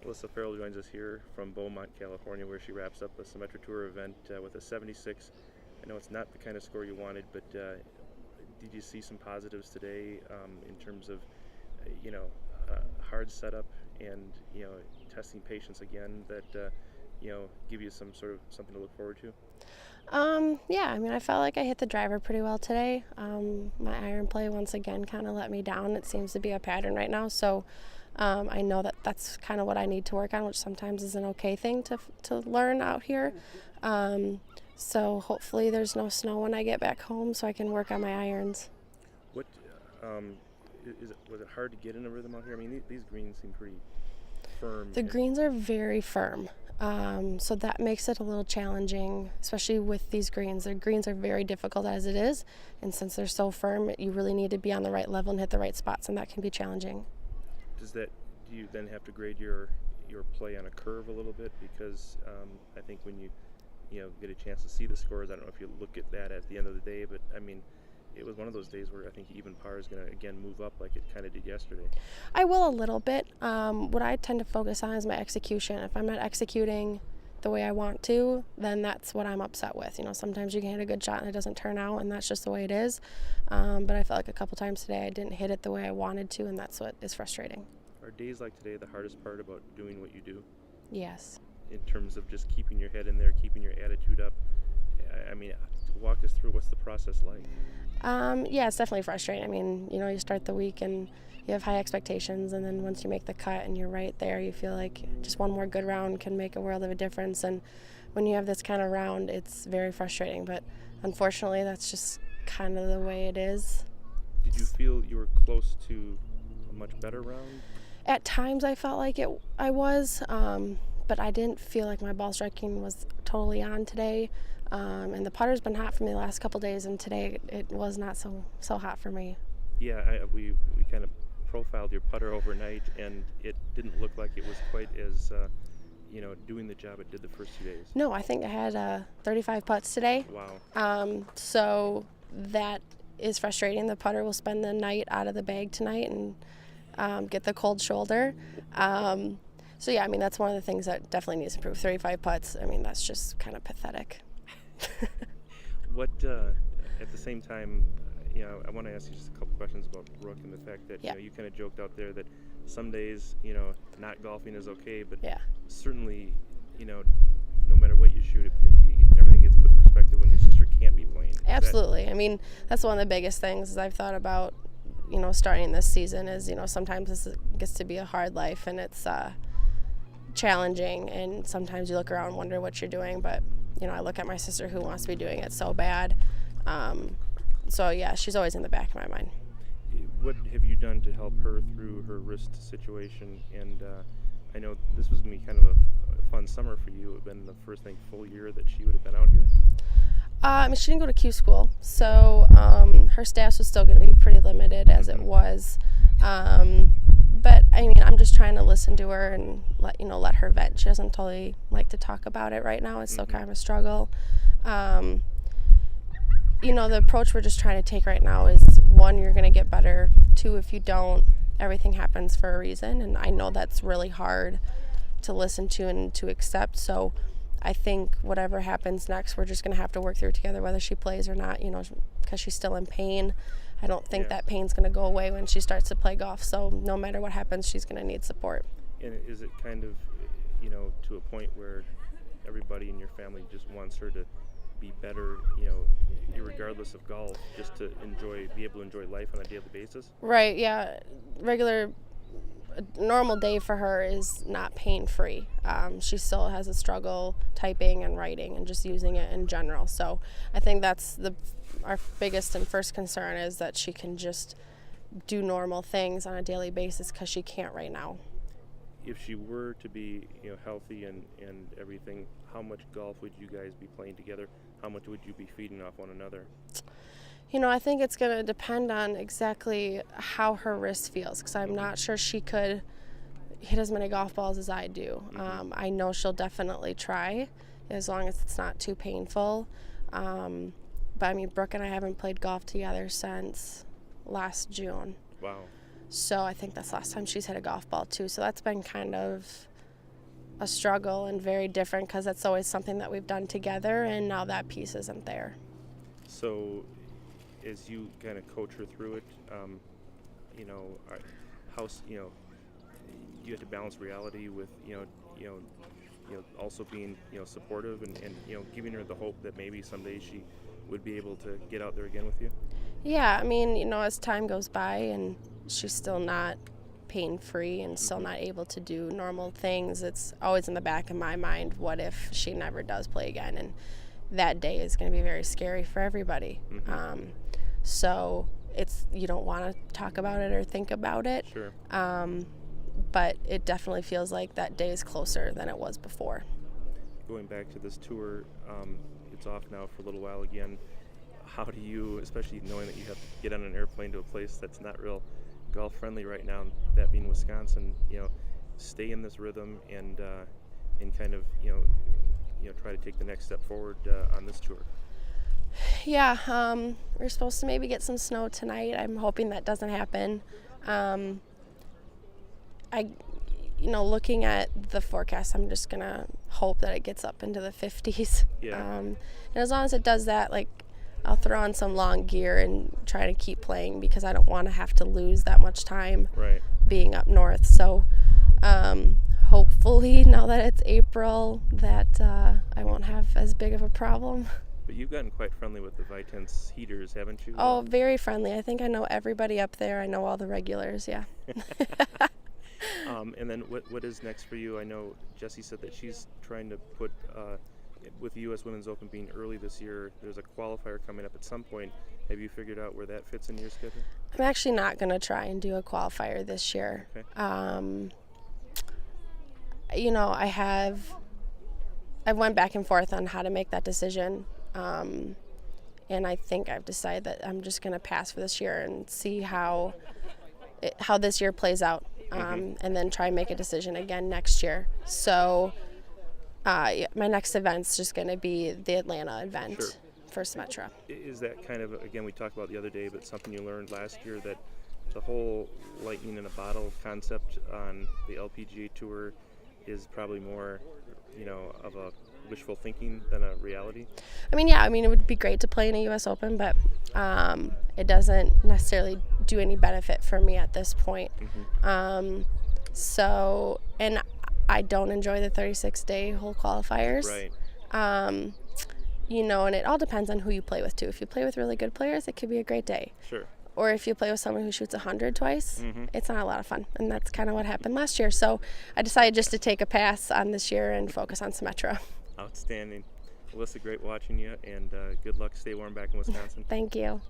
Allyssa Ferrell joins us here from Beaumont, California, where she wraps up a Symetra Tour event with a 76. I know it's not the kind of score you wanted, but did you see some positives today in terms of, hard setup and, testing patience again that, give you some sort of something to look forward to? Yeah, I mean, I felt like I hit the driver pretty well today. My iron play once again kind of let me down. It seems to be a pattern right now, so I know that that's kind of what I need to work on, which sometimes is an okay thing to learn out here. So hopefully there's no snow when I get back home so I can work on my irons. What was it hard to get in a rhythm out here? I mean, these greens seem pretty firm. The greens are very firm, so that makes it a little challenging, especially with these greens. The greens are very difficult as it is, and since they're so firm, you really need to be on the right level and hit the right spots, and that can be challenging. Do you then have to grade your play on a curve a little bit? Because I think when you get a chance to see the scores, I don't know if you look at that at the end of the day, but I mean, it was one of those days where I think even par is going to again move up like it kind of did yesterday. I will a little bit. What I tend to focus on is my execution. If I'm not executing the way I want to, then that's what I'm upset with. Sometimes you can hit a good shot and it doesn't turn out, and that's just the way it is. But I felt like a couple times today I didn't hit it the way I wanted to, and that's what is frustrating. Are days like today the hardest part about doing what you do? Yes. In terms of just keeping your head in there, keeping your attitude up? I mean, walk us through what's the process like? Yeah, it's definitely frustrating. I mean, you start the week and you have high expectations, and then once you make the cut and you're right there, you feel like just one more good round can make a world of a difference. And when you have this kind of round, it's very frustrating. But unfortunately, that's just kind of the way it is. Did you feel you were close to a much better round? At times I felt like I was, but I didn't feel like my ball striking was totally on today. And the putter's been hot for me the last couple days, and today it was not so hot for me. Yeah, we kind of profiled your putter overnight, and it didn't look like it was quite as doing the job it did the first 2 days. No, I think I had 35 putts today. Wow. So that is frustrating. The putter will spend the night out of the bag tonight and get the cold shoulder. So yeah, I mean, that's one of the things that definitely needs to improve. 35 putts, I mean, that's just kind of pathetic. What at the same time, I want to ask you just a couple questions about Brooke and the fact that you kind of joked out there that some days not golfing is okay, but certainly no matter what you shoot, everything gets put in perspective when your sister can't be playing. Absolutely. I mean, that's one of the biggest things I've thought about starting this season is sometimes this gets to be a hard life, and it's challenging, and sometimes you look around and wonder what you're doing, but I look at my sister who wants to be doing it so bad. So yeah, she's always in the back of my mind. What have you done to help her through her wrist situation? And I know this was going to be kind of a fun summer for you. It would have been the first full year that she would have been out here. I mean, she didn't go to Q school, so her stats was still going to be pretty limited as it was. But I mean, I'm just trying to listen to her and let her vent. She doesn't totally like to talk about it right now. It's still kind of a struggle. The approach we're just trying to take right now is, one, you're going to get better. Two, if you don't, everything happens for a reason. And I know that's really hard to listen to and to accept. So I think whatever happens next, we're just going to have to work through it together, whether she plays or not, because she's still in pain. I don't think that pain's going to go away when she starts to play golf. So no matter what happens, she's going to need support. And is it kind of, to a point where everybody in your family just wants her to be better, regardless of golf, just to be able to enjoy life on a daily basis? Right, yeah. A normal day for her is not pain-free. She still has a struggle typing and writing and just using it in general. So I think that's our biggest and first concern, is that she can just do normal things on a daily basis, because she can't right now. If she were to be healthy and everything, how much golf would you guys be playing together? How much would you be feeding off one another? I think it's going to depend on exactly how her wrist feels, because I'm not sure she could hit as many golf balls as I do. I know she'll definitely try, as long as it's not too painful. But I mean, Brooke and I haven't played golf together since last June. Wow. So I think that's the last time she's hit a golf ball too. So that's been kind of a struggle and very different because that's always something that we've done together, and now that piece isn't there. So, as you kind of coach her through it, you know, how you have to balance reality with also being supportive and giving her the hope that maybe someday she would be able to get out there again with you. Yeah, I mean, as time goes by and she's still not pain-free and still not able to do normal things, it's always in the back of my mind, what if she never does play again? And that day is going to be very scary for everybody. So you don't want to talk about it or think about it. Sure. But it definitely feels like that day is closer than it was before. Going back to this tour, it's off now for a little while again. How do you, especially knowing that you have to get on an airplane to a place that's not real golf friendly right now, that being Wisconsin, stay in this rhythm and kind of try to take the next step forward on this tour? Yeah, we're supposed to maybe get some snow tonight. I'm hoping that doesn't happen. Looking at the forecast, I'm just gonna hope that it gets up into the 50s. Yeah. And as long as it does that, I'll throw on some long gear and try to keep playing because I don't want to have to lose that much time being up north. So hopefully now that it's April that I won't have as big of a problem. But you've gotten quite friendly with the Vitense heaters, haven't you? Oh, very friendly. I think I know everybody up there. I know all the regulars, yeah. And then what is next for you? I know Jessie said that she's trying to put, with the U.S. Women's Open being early this year, there's a qualifier coming up at some point. Have you figured out where that fits in your schedule? I'm actually not going to try and do a qualifier this year. Okay. I went back and forth on how to make that decision. And I think I've decided that I'm just going to pass for this year and see how this year plays out. And then try and make a decision again next year. So my next event's just going to be the Atlanta event for Symetra. Is that kind of, again, we talked about the other day, but something you learned last year, that the whole lightning in a bottle concept on the LPGA Tour is probably more, of a wishful thinking than a reality? It would be great to play in a U.S. Open, but it doesn't necessarily do any benefit for me at this point. And I don't enjoy the 36-day hole qualifiers. Right. And it all depends on who you play with, too. If you play with really good players, it could be a great day. Sure. Or if you play with someone who shoots 100 twice, it's not a lot of fun. And that's kind of what happened last year. So I decided just to take a pass on this year and focus on Symetra. Outstanding. Allyssa, great watching you, and good luck. Stay warm back in Wisconsin. Thank you.